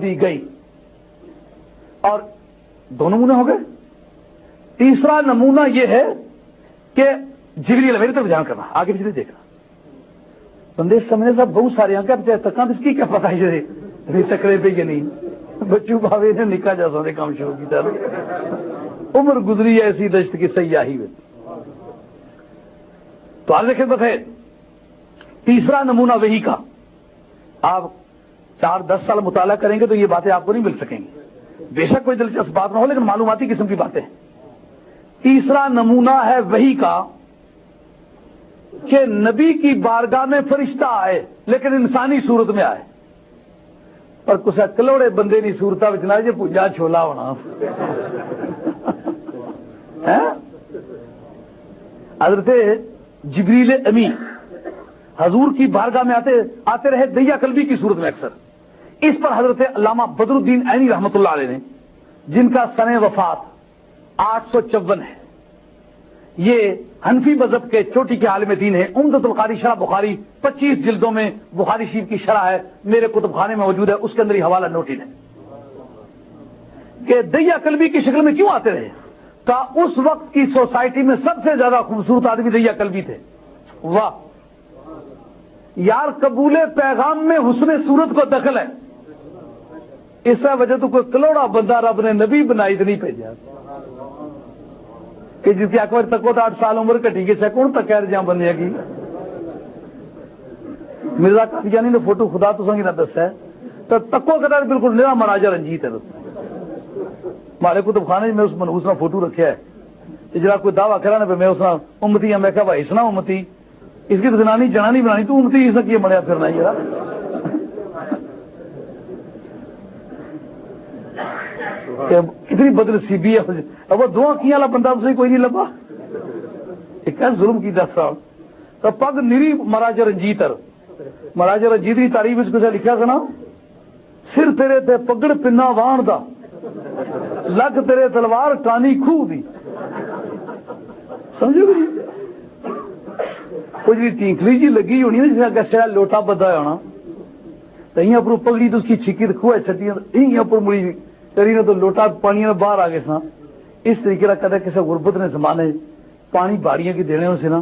دی گئی. اور دو نمونے ہو گئے. تیسرا نمونہ یہ ہے کہ جبریل میری طرف دھیان کرنا, آگے پیچھے دیکھنا. بندے سمجھنے صاحب بہت سارے ہیں کیا تک اس کی کیا پتا ہے چکرے پہ یہ نہیں بچوں بھاوے نے نکاح جا سارے کام شروع کیا. عمر گزری ایسی دشت کی سیاحی میں. تو آگے خدمت ہے تیسرا نمونہ وحی کا. آپ 4-10 سال مطالعہ کریں گے تو یہ باتیں آپ کو نہیں مل سکیں گی. بے شک کوئی دلچسپ بات نہ ہو لیکن معلوماتی قسم کی باتیں. تیسرا نمونہ ہے وحی کا کہ نبی کی بارگاہ میں فرشتہ آئے لیکن انسانی صورت میں آئے. پر کسا کلوڑے بندے نہیں صورتہ بچنا جی پوجا چھولا ہونا. حضرت جبریل امی حضور کی بارگاہ میں آتے رہے دیا قلبی کی صورت میں اکثر. اس پر حضرت علامہ بدر الدین عینی رحمۃ اللہ علیہ نے, جن کا سن وفات 854 ہے, یہ حنفی مذہب کے چوٹی کے عالم دین ہے. عمدۃ القاری شرح بخاری 25 جلدوں میں بخاری شریف کی شرح ہے, میرے کتب خانے میں موجود ہے, اس کے اندر یہ حوالہ نوٹڈ ہے کہ دیا قلبی کی شکل میں کیوں آتے رہے. کا اس وقت کی سوسائٹی میں سب سے زیادہ خوبصورت آدمی دیا قلبی تھے. واہ یار, قبول پیغام میں حسن صورت کو دخل ہے. اس وجہ تو کوئی کلوڑا بندہ رب نے نبی بنائی تو نہیں بھیجا کہ جس کی اکبر تک 8 سال عمر کٹی گئی سے کون تک کہہ رہے بننے کی. مرزا قادیانی نے فوٹو خدا تو سنگی نہ دسا ہے تو تکو کر بالکل نیا مہاراجا رنجیت ہے. ہمارے کتب خانے میں اس منحوس میں فوٹو رکھا ہے جرا کوئی دعویٰ کرا نا میں اس امتی ہوں. میں کہا بھائی سنا امتی اس کی زنانی جنانی بنانی تو امتی اس نے کیا بنیا پھرنا یار. کتنی بدنصیبی ہے. اب وہ 2 آنکھیں والا بندہ اسے کوئی نہیں لبا. ایک ظلم کی 10 سال تو پگ نیری مہاراجا رنجیتر. مہاراجا رنجیت کی تعریف اس کو لکھا سنا, سر تیرے تے پگڑ پنا وان دا, لگ تیرے تلوار کانی کھو دی. سمجھو گی کوئی جی تینکلی جی لگی ہونی جس نے کہا لوٹا بدا ہونا تو یہاں پر پگڑی تو اس کی چھکی کھو چھٹی یہاں پر مڑی تری نے تو لوٹا پانی میں باہر آ گئے سنا. اس طریقے کا کہتا کسی غربت نے زمانے پانی باڑیاں کی دینے سے نا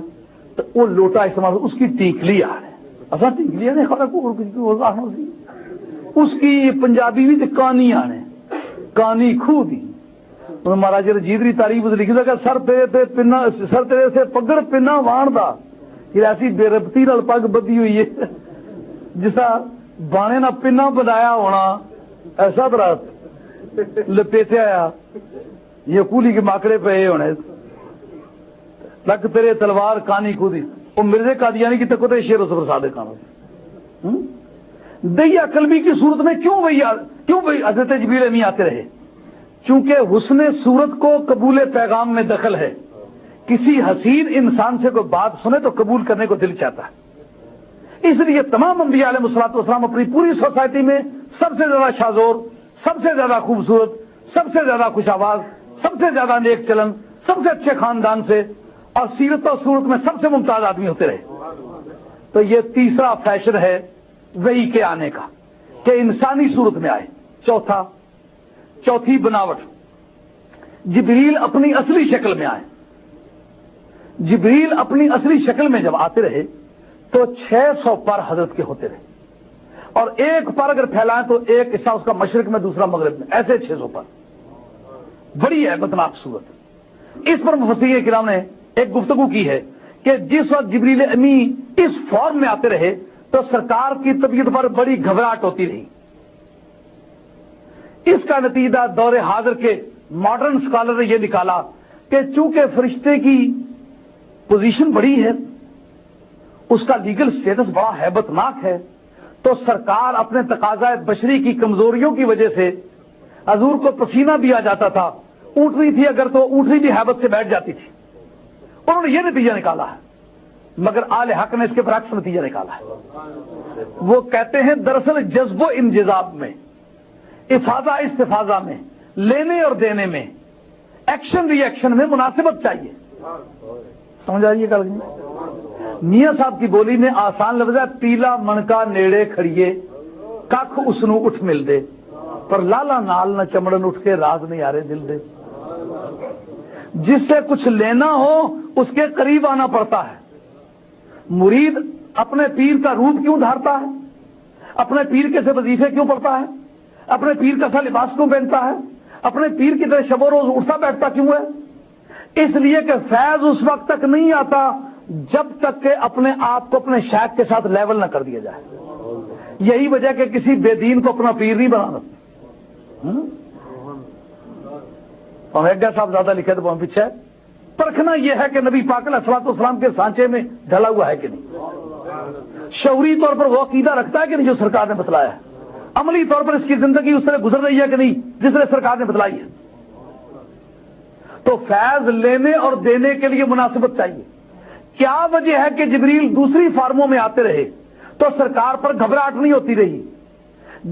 تو وہ لوٹا استعمال اس کی ٹینکلی آ رہے اصل ٹینکلی آنے اس کی پنجابی بھی کانی آنے کانی کھو دی. مہاراجا رنجیت کی تعریف لکھی تھا کہ سر تیرے سے پگڑ پنا وان دا. یہ ایسی بے ربطی نال پگ بدھی ہوئی ہے جسا بانے نہ پنا بنایا ہونا ایسا طرح لپیٹیا آیا یہ کولی کے ماکڑے پہ ہونے. لگ تیرے تلوار کانی کھودی. وہ مرزے قادیانی کی تک شیر و صبر صادق کہاں دیا قلبی کی صورت میں کیوں وہی حضرت جبریل امی آتے رہے؟ چونکہ حسن صورت کو قبول پیغام میں دخل ہے. کسی حسین انسان سے کوئی بات سنے تو قبول کرنے کو دل چاہتا ہے. اس لیے تمام انبیاء علیہ الصلوۃ والسلام اپنی پوری سوسائٹی میں سب سے زیادہ شازور, سب سے زیادہ خوبصورت, سب سے زیادہ خوش آواز, سب سے زیادہ نیک چلن, سب سے اچھے خاندان سے اور سیرت و صورت میں سب سے ممتاز آدمی ہوتے رہے. تو یہ تیسرا فیشن ہے وحی کے آنے کا کہ انسانی صورت میں آئے. چوتھی بناوٹ, جبریل اپنی اصلی شکل میں آئے. جبریل اپنی اصلی شکل میں جب آتے رہے تو 600 پر حضرت کے ہوتے رہے, اور ایک پر اگر پھیلائیں تو ایک حصہ اس کا مشرق میں دوسرا مغرب میں, ایسے 600 پر. بڑی ہے متناق صورت. اس پر مفسرین کرام نے ایک گفتگو کی ہے کہ جس وقت جبریل امی اس فارم میں آتے رہے تو سرکار کی طبیعت پر بڑی گھبراہٹ ہوتی رہی. اس کا نتیجہ دور حاضر کے ماڈرن اسکالر نے یہ نکالا کہ چونکہ فرشتے کی پوزیشن بڑی ہے, اس کا لیگل سٹیٹس بڑا ہیبت ناک ہے, تو سرکار اپنے تقاضۂ بشری کی کمزوریوں کی وجہ سے حضور کو پسینہ بھی آ جاتا تھا. اونٹنی تھی اگر تو اونٹنی بھی ہیبت سے بیٹھ جاتی تھی. انہوں نے یہ نتیجہ نکالا ہے, مگر آل حق نے اس کے برعکس نتیجہ نکالا ہے. وہ کہتے ہیں دراصل جذب و انجذاب میں, افاضہ استفاضہ میں, لینے اور دینے میں, ایکشن ری ایکشن میں مناسبت چاہیے. سمجھ آئیے گا میاں صاحب کی بولی میں آسان لفظ ہے پیلا منکا نیڑے کھڑیے کھ اس نو اٹھ مل دے. پر لالا نال نہ چمڑن اٹھ کے راز نہیں آ رہے دل دے. جس سے کچھ لینا ہو اس کے قریب آنا پڑتا ہے. مرید اپنے پیر کا روپ کیوں دھارتا ہے؟ اپنے پیر کے سے وظیفے کیوں پڑھتا ہے؟ اپنے پیر کا سا لباس کیوں پہنتا ہے؟ اپنے پیر کی طرح شب و روز اٹھتا بیٹھتا کیوں ہے؟ اس لیے کہ فیض اس وقت تک نہیں آتا جب تک کہ اپنے آپ کو اپنے شیخ کے ساتھ لیول نہ کر دیا جائے. یہی وجہ کہ کسی بے دین کو اپنا پیر نہیں بنا سکتے. ایگا صاحب زیادہ لکھے تو پیچھے پرکھنا یہ ہے کہ نبی پاک علیہ الصلوۃ والسلام کے سانچے میں ڈھلا ہوا ہے کہ نہیں. شعوری طور پر وہ عقیدہ رکھتا ہے کہ نہیں جو سرکار نے بتلایا ہے. عملی طور پر اس کی زندگی اس طرح گزر رہی ہے کہ نہیں جس طرح سرکار نے بتلائی ہے. تو فیض لینے اور دینے کے لیے مناسبت چاہیے. کیا وجہ ہے کہ جبریل دوسری فارموں میں آتے رہے تو سرکار پر گھبراہٹ نہیں ہوتی رہی؟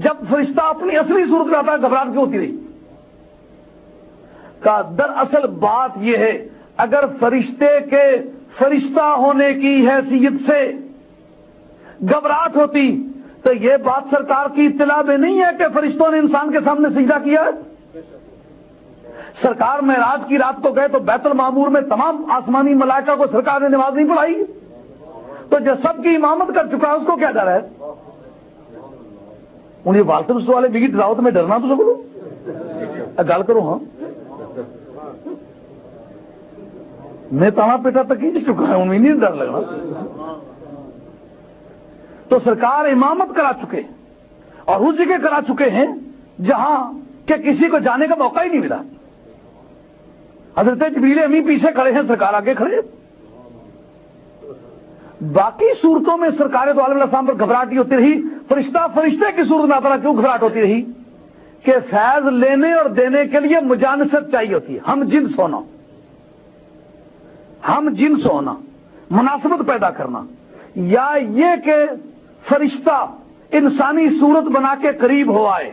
جب فرشتہ اپنی اصلی صورت میں آتا ہے گھبراہٹ کیوں ہوتی رہی؟ کا دراصل بات یہ ہے اگر فرشتے کے فرشتہ ہونے کی حیثیت سے گھبراہٹ ہوتی تو یہ بات سرکار کی اطلاع میں نہیں ہے کہ فرشتوں نے انسان کے سامنے سجدہ کیا ہے. سرکار معراج کی رات کو گئے تو بیت المعمور میں تمام آسمانی ملائکہ کو سرکار نے نماز نہیں پڑھائی. تو جو سب کی امامت کر چکا ہے اس کو کیا ڈر ہے؟ انہیں والد والے بگی ڈراؤ میں ڈرنا تو سکو گل کرو. ہاں میں تانا پیٹا تک ہی چکا ہے انہیں نہیں ڈر لگنا. تو سرکار امامت کرا چکے اور اس جگہ کرا چکے ہیں جہاں کہ کسی کو جانے کا موقع ہی نہیں ملا. حضرت جبریل امی پیچھے کھڑے ہیں سرکار آگے کھڑے. باقی صورتوں میں سرکار دو عالم السلام پر گھبراہٹ ہی ہوتی رہی. فرشتے کی صورت میں آتا کیوں گھبراہٹ ہوتی رہی؟ کہ فیض لینے اور دینے کے لیے مجانست چاہیے ہوتی ہے. ہم جنس ہونا مناسبت پیدا کرنا، یا یہ کہ فرشتہ انسانی صورت بنا کے قریب ہو آئے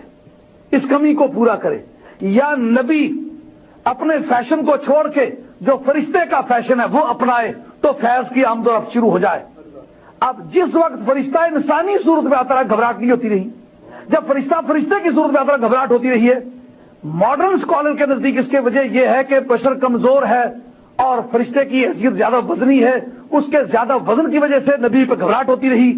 اس کمی کو پورا کرے، یا نبی اپنے فیشن کو چھوڑ کے جو فرشتے کا فیشن ہے وہ اپنائے تو فیض کی آمد و رفت شروع ہو جائے. اب جس وقت فرشتہ انسانی صورت میں آتا رہا گھبراہٹ نہیں ہوتی رہی. جب فرشتے کی صورت میں آتا رہا گھبراہٹ ہوتی رہی ہے. ماڈرن اسکالر کے نزدیک اس کی وجہ یہ ہے کہ بشر کمزور ہے اور فرشتے کی حیثیت زیادہ وزنی ہے، اس کے زیادہ وزن کی وجہ سے نبی پہ گھبراہٹ ہوتی رہی.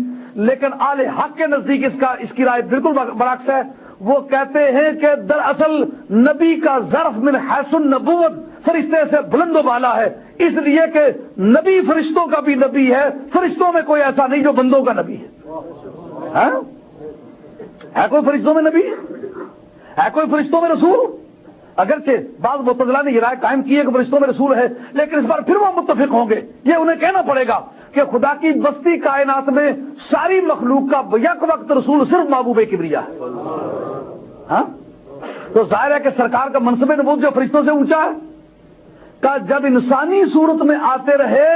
لیکن اہل حق کے نزدیک اس کی رائے بالکل برعکس ہے. وہ کہتے ہیں کہ دراصل نبی کا ظرف من حیث النبوت فرشتے سے بلند و بالا ہے، اس لیے کہ نبی فرشتوں کا بھی نبی ہے. فرشتوں میں کوئی ایسا نہیں جو بندوں کا نبی ہے. ہے کوئی فرشتوں میں نبی؟ ہے کوئی فرشتوں میں رسول؟ اگرچہ بعض معتزلہ نے یہ رائے قائم کی ہے کہ فرشتوں میں رسول ہے، لیکن اس بار پھر وہ متفق ہوں گے. یہ انہیں کہنا پڑے گا کہ خدا کی بستی کائنات میں ساری مخلوق کا یک وقت رسول صرف محبوب کبریا ہے. ہاں تو ظاہر ہے کہ سرکار کا منصب نبوت جو فرشتوں سے اونچا ہے کہ جب انسانی صورت میں آتے رہے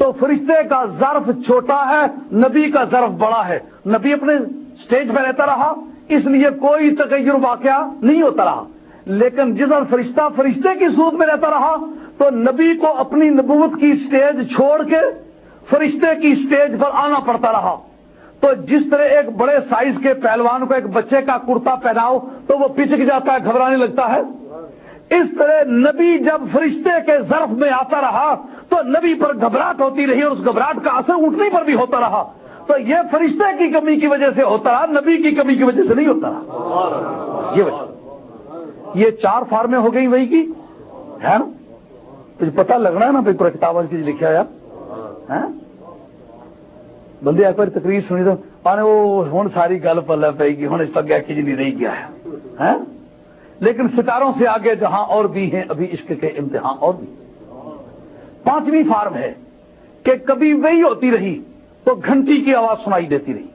تو فرشتے کا ظرف چھوٹا ہے، نبی کا ظرف بڑا ہے. نبی اپنے سٹیج پہ رہتا رہا اس لیے کوئی تغیر واقعہ نہیں ہوتا رہا. لیکن جس وقت فرشتہ فرشتے کی صورت میں رہتا رہا تو نبی کو اپنی نبوت کی سٹیج چھوڑ کے فرشتے کی سٹیج پر آنا پڑتا رہا. تو جس طرح ایک بڑے سائز کے پہلوان کو ایک بچے کا کرتا پہناؤ تو وہ پچک جاتا ہے، گھبرانے لگتا ہے، اس طرح نبی جب فرشتے کے ظرف میں آتا رہا تو نبی پر گھبراہٹ ہوتی رہی اور اس گھبراہٹ کا اثر اٹھنے پر بھی ہوتا رہا. تو یہ فرشتے کی کمی کی وجہ سے ہوتا رہا، نبی کی کمی کی وجہ سے نہیں ہوتا رہا. یہ وجہ یہ 4 فارمیں ہو گئی وہی کی ہے نا. تو پتہ لگنا ہے نا بھائی پورا کتاب کی لکھا ہے. بندے ایک بار تقریر سنی تو آنے وہ ہوں ساری گل پلے پے گی، ہوں اس پر گیا کہ نہیں رہی گیا ہے. لیکن ستاروں سے آگے جہاں اور بھی ہیں ابھی عشق کے امتحان اور بھی. 5ویں فارم ہے کہ کبھی وہی ہوتی رہی تو گھنٹی کی آواز سنائی دیتی رہی،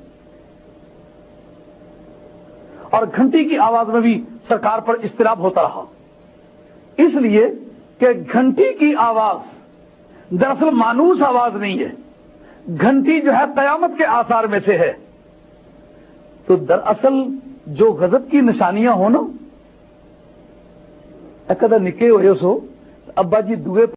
اور گھنٹی کی آواز میں بھی سرکار پر اضطراب ہوتا رہا. اس لیے کہ گھنٹی کی آواز دراصل مانوس آواز نہیں ہے. گھنٹی جو ہے قیامت کے آثار میں سے ہے. تو دراصل جو غضب کی نشانیاں ہو نا، کدے نکے ہوئے سو ابا جی دوے